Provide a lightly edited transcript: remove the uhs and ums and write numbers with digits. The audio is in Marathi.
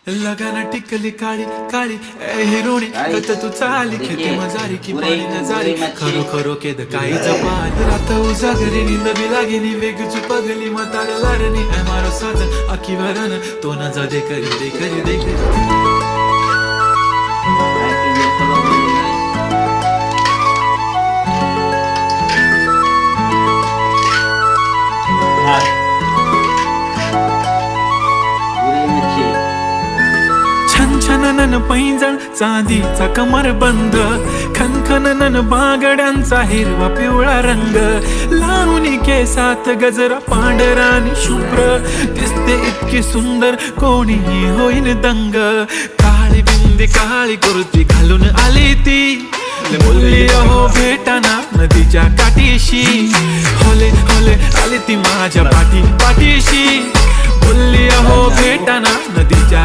लगाना टिकली काळी काळी ए हिरोणी कत तू चाली खेते मजारी की पाणी नजारी खरो खरो केद काही जपाल रात उजागरी नींद बी लागेनी वेग चुपगली मतार लारणी ए मारो साजन आखी वरन तो न जा दे करी छनछनन पैंजण चांदीचा कमर बंद खनखनन बागड्यांचा हिरवा पिवळा रंग लावणी केसात गजरा पांढरा आणि शुभ्र दिसते इतकी सुंदर कोणीही होईन दंग काळी बिंदी काळी कुर्ती घालून आली ती बोलली अहो भेटाना नदीच्या काठीशी होले होले आली ती माझ्या पाठीशी बोलली अहो भेटाना नदीच्या